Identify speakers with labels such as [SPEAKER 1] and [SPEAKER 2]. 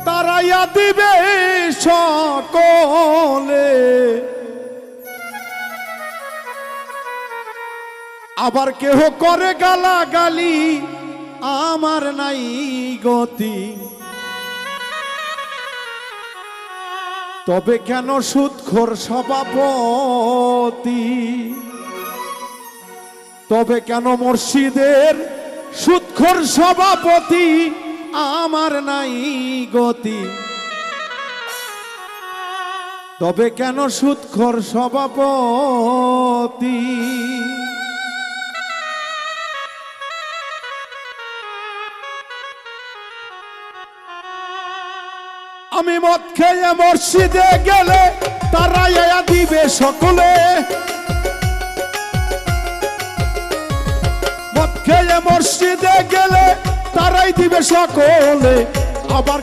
[SPEAKER 1] তারাইয়া দিবে সকলে, আবার কেহ করে গালাগালি আমার নাই গতি। তবে কেন সুদখোর সভাপতি, তবে কেন মসজিদের সুদখোর সভাপতি আমার নাই গতি। তবে কেন সুদখোর সভাপতি। আমি মদ খেয়ে মসজিদে গেলে তারাইয়া দিবে সকলে, মদ খেয়ে মসজিদে গেলে তারাই দিবে সকলে, আবার